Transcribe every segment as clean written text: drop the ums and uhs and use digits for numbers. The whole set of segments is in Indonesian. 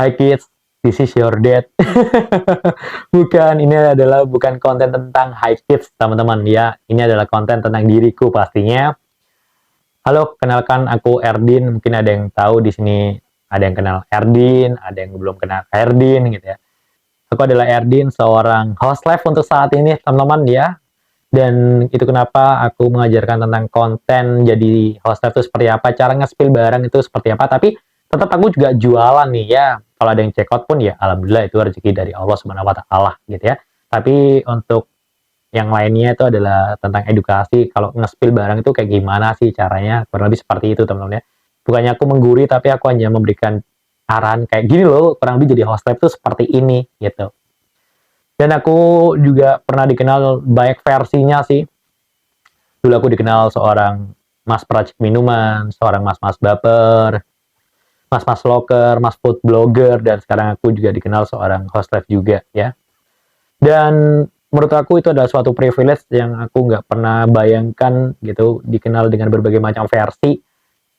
Hi kids, this is your dad. Bukan, ini adalah bukan konten tentang hi kids, teman-teman ya. Ini adalah konten tentang diriku pastinya. Halo, kenalkan aku Erdin. Mungkin ada yang tahu di sini, ada yang kenal Erdin, ada yang belum kenal Erdin gitu ya. Aku adalah Erdin, seorang host live untuk saat ini, teman-teman ya. Dan itu kenapa aku mengajarkan tentang konten jadi host live itu seperti apa, cara nge-spill barang itu seperti apa, tapi tetap aku juga jualan nih ya. Kalau ada yang check out pun ya alhamdulillah itu rezeki dari Allah Subhanahu wa taala gitu ya. Tapi untuk yang lainnya itu adalah tentang edukasi. Kalau nge-spill barang itu kayak gimana sih caranya? Kurang lebih seperti itu, teman-teman ya. Bukannya aku menggurui, tapi aku hanya memberikan arahan kayak gini loh, kurang lebih jadi host live itu seperti ini gitu. Dan aku juga pernah dikenal banyak versinya sih. Dulu aku dikenal seorang mas peracik minuman, seorang mas-mas baper, mas-mas loker, mas food blogger, dan sekarang aku juga dikenal seorang host live juga ya. Dan menurut aku itu adalah suatu privilege yang aku nggak pernah bayangkan gitu, dikenal dengan berbagai macam versi.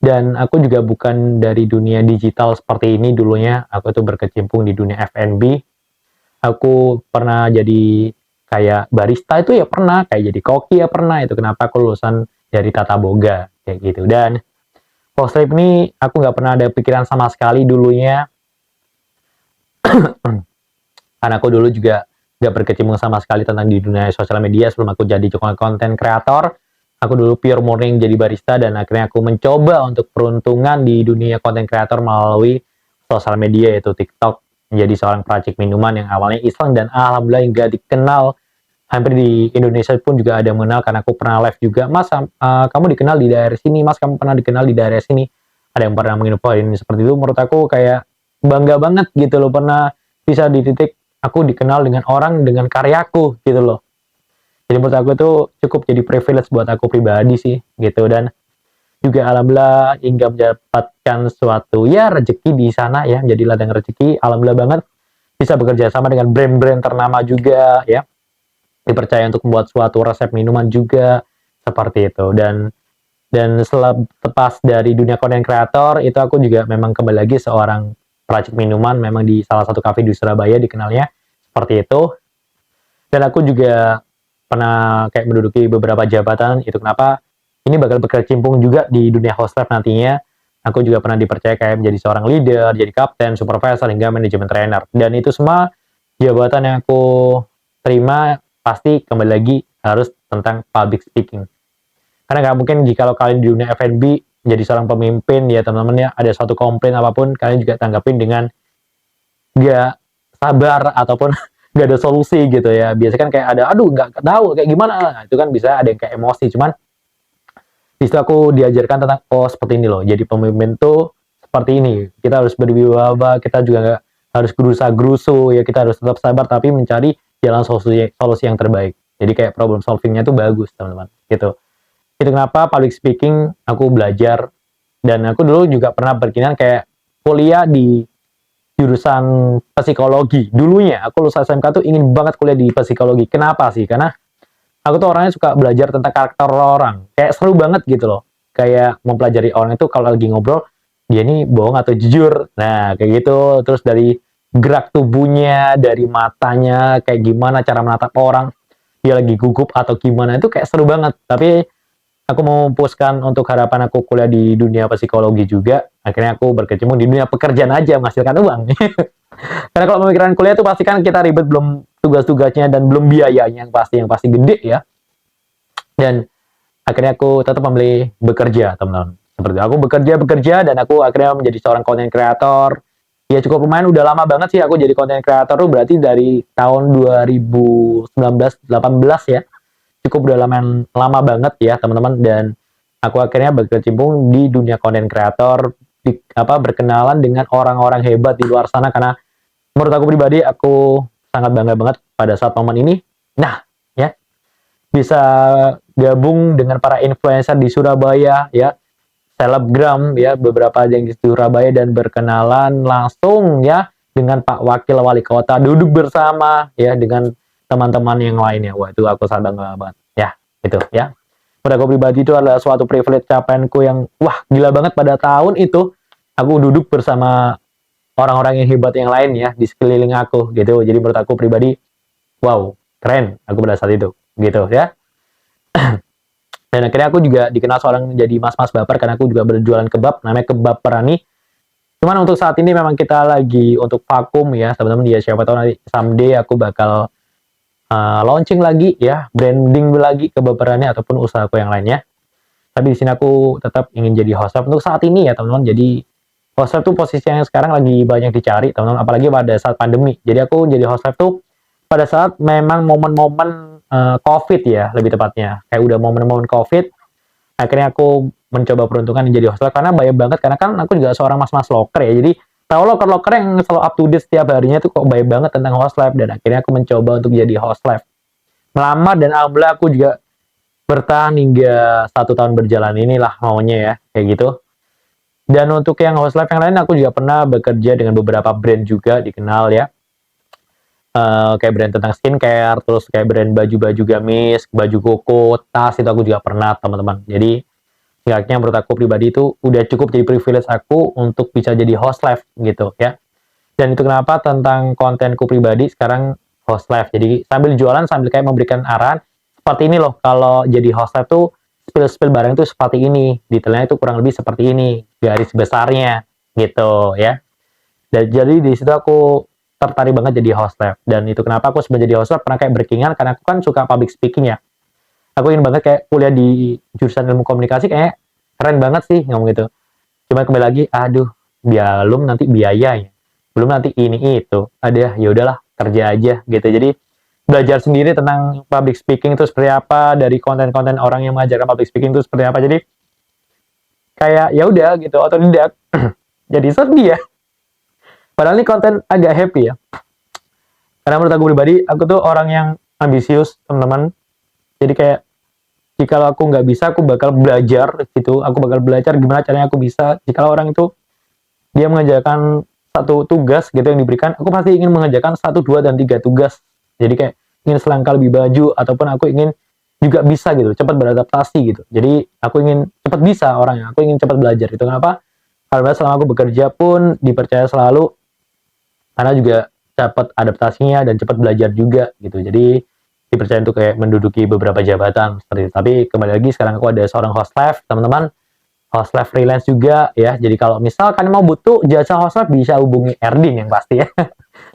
Dan aku juga bukan dari dunia digital seperti ini dulunya, aku tuh berkecimpung di dunia F&B. Aku pernah jadi kayak barista itu ya pernah, kayak jadi koki ya pernah, itu kenapa aku lulusan dari Tata Boga kayak gitu. Dan host live ini aku nggak pernah ada pikiran sama sekali dulunya, karena aku dulu juga nggak berkecimpung sama sekali tentang di dunia sosial media sebelum aku jadi konten kreator. Aku dulu pure murni jadi barista, dan akhirnya aku mencoba untuk peruntungan di dunia konten kreator melalui sosial media yaitu TikTok, menjadi seorang peracik minuman yang awalnya iseng dan alhamdulillah hingga dikenal hampir di Indonesia pun juga ada yang mengenal karena aku pernah live juga. Mas, kamu dikenal di daerah sini, Mas kamu pernah dikenal di daerah sini. Ada yang pernah menginfoin seperti itu. Menurut aku kayak bangga banget gitu loh, pernah bisa di titik aku dikenal dengan orang dengan karyaku gitu loh. Jadi menurut aku itu cukup jadi privilege buat aku pribadi sih gitu. Dan juga alhamdulillah hingga mendapatkan suatu ya rezeki di sana ya, jadi ladang rezeki. Alhamdulillah banget bisa bekerja sama dengan brand-brand ternama juga ya, dipercaya untuk membuat suatu resep minuman juga seperti itu. Dan setelah lepas dari dunia konten kreator itu aku juga memang kembali lagi seorang peracik minuman, memang di salah satu kafe di Surabaya dikenalnya seperti itu. Dan aku juga pernah kayak menduduki beberapa jabatan, itu kenapa ini bakal berkecimpung juga di dunia host live nantinya. Aku juga pernah dipercaya kayak menjadi seorang leader, jadi kapten, supervisor, hingga manajemen trainer. Dan itu semua jabatan yang aku terima pasti kembali lagi harus tentang public speaking. Karena nggak mungkin jika kalian di dunia F&B jadi seorang pemimpin ya teman-teman ya, ada suatu komplain apapun kalian juga tanggapin dengan nggak sabar ataupun nggak ada solusi gitu ya. Biasanya kan kayak ada aduh nggak tahu kayak gimana, nah, itu kan bisa ada yang kayak emosi. Cuman di situ aku diajarkan tentang oh seperti ini loh, jadi pemimpin tuh seperti ini, kita harus berwibawa, kita juga nggak harus gerusa-gerusu ya, kita harus tetap sabar tapi mencari jalan solusi yang terbaik. Jadi kayak problem solvingnya tuh bagus teman-teman gitu. Itu kenapa public speaking aku belajar. Dan aku dulu juga pernah berkeinginan kayak kuliah di jurusan psikologi. Dulunya aku lulus SMK tuh ingin banget kuliah di psikologi. Kenapa sih? Karena aku tuh orangnya suka belajar tentang karakter orang. Kayak seru banget gitu loh. Kayak mempelajari orang itu kalau lagi ngobrol, dia ini bohong atau jujur. Nah, kayak gitu. Terus dari gerak tubuhnya, dari matanya, kayak gimana cara menatap orang, dia lagi gugup atau gimana, itu kayak seru banget. Tapi aku memutuskan untuk harapan aku kuliah di dunia psikologi juga. Akhirnya aku berkecimpung di dunia pekerjaan aja, menghasilkan uang. Karena kalau memikirkan kuliah itu pasti kan kita ribet, belum tugas-tugasnya dan belum biayanya yang pasti gede ya. Dan akhirnya aku tetap memilih bekerja, teman-teman. Seperti aku bekerja dan aku akhirnya menjadi seorang content creator. Ya cukup lumayan, udah lama banget sih aku jadi content creator tuh, berarti dari tahun 2019-18 ya. Cukup udah lama banget ya, teman-teman. Dan aku akhirnya berkecimpung di dunia content creator, berkenalan dengan orang-orang hebat di luar sana, karena menurut aku pribadi aku sangat bangga banget pada saat momen ini. Nah, ya bisa gabung dengan para influencer di Surabaya ya, selebgram ya, beberapa yang di Surabaya, dan berkenalan langsung ya dengan Pak Wakil Wali Kota, duduk bersama ya dengan teman-teman yang lainnya. Wah, itu aku sangat bangga banget ya, itu ya. Pada aku pribadi itu adalah suatu privilege capaianku yang wah gila banget. Pada tahun itu aku duduk bersama orang-orang yang hebat yang lain ya di sekeliling aku gitu. Jadi menurut aku pribadi, wow, keren aku pada saat itu gitu ya. Dan akhirnya aku juga dikenal seorang jadi mas-mas baper karena aku juga berjualan kebab, namanya Kebab Perani. Cuman untuk saat ini memang kita lagi untuk vakum ya teman-teman ya, siapa tahu nanti someday aku bakal launching lagi ya, branding lagi Kebab Perani ataupun usahaku yang lainnya. Tapi di sini aku tetap ingin jadi host live untuk saat ini ya teman-teman. Jadi host live tuh posisi yang sekarang lagi banyak dicari teman-teman, apalagi pada saat pandemi. Jadi aku jadi host live tuh pada saat memang momen-momen COVID ya, lebih tepatnya. Kayak udah momen-momen COVID, akhirnya aku mencoba peruntungan jadi host live karena banyak banget, karena kan aku juga seorang mas-mas loker ya. Jadi tahu loker-loker yang selalu up to date setiap harinya tuh kok banyak banget tentang host live, dan akhirnya aku mencoba untuk jadi host live. Melamar dan alhamdulillah aku juga bertahan hingga 1 tahun berjalan inilah maunya ya, kayak gitu. Dan untuk yang host live yang lain, aku juga pernah bekerja dengan beberapa brand juga dikenal ya. Kayak brand tentang skincare, terus kayak brand baju-baju gamis, baju koko, tas, itu aku juga pernah teman-teman. Jadi setidaknya menurut aku pribadi itu udah cukup jadi privilege aku untuk bisa jadi host live gitu ya. Dan itu kenapa tentang kontenku pribadi sekarang host live. Jadi sambil jualan sambil kayak memberikan arahan seperti ini loh, kalau jadi host live tuh spill barang itu seperti ini, detailnya itu kurang lebih seperti ini, garis besarnya gitu ya. Dan jadi di situ aku tertarik banget jadi host live, dan itu kenapa aku sebenarnya jadi host live pernah kayak berkeinginan, karena aku kan suka public speaking ya. Aku ingin banget kayak kuliah di jurusan ilmu komunikasi, kayak keren banget sih ngomong gitu. Cuma kembali lagi, aduh, belum nanti biayanya, belum nanti ini itu, ada ya udahlah kerja aja gitu. Jadi belajar sendiri tentang public speaking itu seperti apa, dari konten-konten orang yang mengajarkan public speaking itu seperti apa. Jadi kayak ya udah gitu, otodidak. Jadi sedih ya. Padahal ini konten agak happy ya. Karena menurut aku pribadi, aku tuh orang yang ambisius, teman-teman. Jadi kayak, jika aku nggak bisa, aku bakal belajar gitu. Aku bakal belajar gimana caranya aku bisa. Jika orang itu, dia mengerjakan satu tugas gitu yang diberikan, aku pasti ingin mengerjakan 1, 2, dan 3 tugas. Jadi kayak, ingin selangkah lebih maju, ataupun aku ingin juga bisa gitu, cepat beradaptasi gitu. Jadi, aku ingin cepat bisa orangnya. Aku ingin cepat belajar. Itu kenapa? Karena selama aku bekerja pun, dipercaya selalu, karena juga cepat adaptasinya dan cepat belajar juga gitu. Jadi dipercaya untuk kayak menduduki beberapa jabatan seperti itu. Tapi kembali lagi, sekarang aku ada seorang host live teman-teman, host live freelance juga ya. Jadi kalau misalkan mau butuh jasa host live, bisa hubungi Erdin yang pasti ya.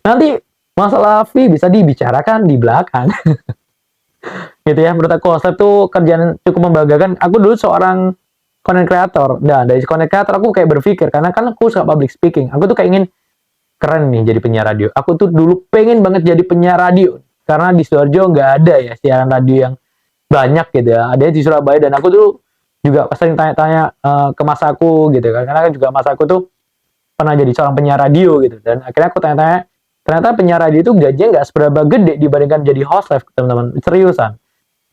Nanti masalah fee bisa dibicarakan di belakang. Gitu ya, menurut aku host live tuh kerjaan cukup membanggakan. Aku dulu seorang content creator. Nah, dari content creator aku kayak berpikir, karena kan aku suka public speaking, aku tuh kayak ingin keren nih jadi penyiar radio. Aku tuh dulu pengen banget jadi penyiar radio, karena di Sidoarjo nggak ada ya siaran radio yang banyak gitu ya. Ada di Surabaya, dan aku tuh juga sering tanya-tanya ke mas aku gitu kan, karena juga mas aku tuh pernah jadi seorang penyiar radio gitu. Dan akhirnya aku tanya-tanya, ternyata penyiar radio itu gajinya nggak seberapa gede dibandingkan jadi host live teman-teman, seriusan.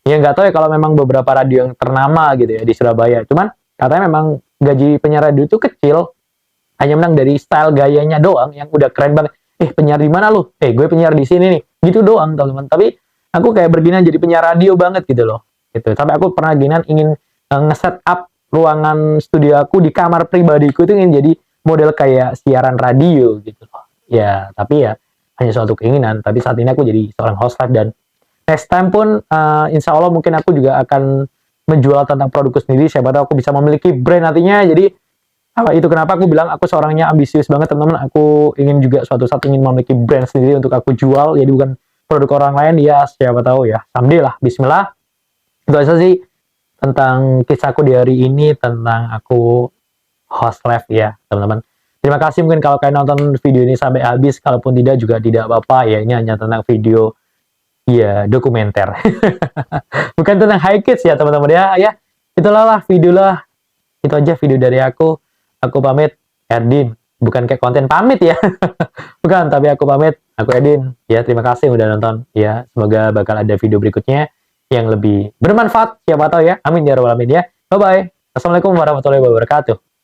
Ya nggak tahu ya kalau memang beberapa radio yang ternama gitu ya di Surabaya. Cuman katanya memang gaji penyiar radio itu kecil, hanya menang dari style gayanya doang yang udah keren banget. Penyiar di mana lu? Gue penyiar di sini nih. Gitu doang teman-teman. Tapi aku kayak bergina jadi penyiar radio banget gitu loh. Gitu. Sampai aku pernah ginan ingin nge-set up ruangan studio aku di kamar pribadiku itu ingin jadi model kayak siaran radio gitu loh. Ya, tapi ya hanya suatu keinginan. Tapi saat ini aku jadi seorang host live, dan next time pun insya Allah mungkin aku juga akan menjual tentang produkku sendiri. Siapa tahu aku bisa memiliki brand nantinya. Jadi itu kenapa aku bilang aku seorangnya ambisius banget teman-teman. Aku ingin juga suatu saat ingin memiliki brand sendiri untuk aku jual, jadi bukan produk orang lain ya, siapa tahu ya, someday lah, bismillah. Itu aja sih tentang kisahku di hari ini tentang aku host live ya teman-teman. Terima kasih mungkin kalau kalian nonton video ini sampai habis, kalaupun tidak juga tidak apa-apa ya, ini hanya tentang video ya dokumenter. Bukan tentang high kids ya teman-teman ya. Itulah lah video lah. Itu aja video dari aku. Aku pamit, Erdin. Bukan kayak konten pamit ya. Bukan, tapi aku pamit. Aku Erdin. Ya, terima kasih udah nonton. Ya, semoga bakal ada video berikutnya yang lebih bermanfaat. Siapa tahu ya. Amin ya rabbal alamin ya. Bye-bye. Assalamualaikum warahmatullahi wabarakatuh.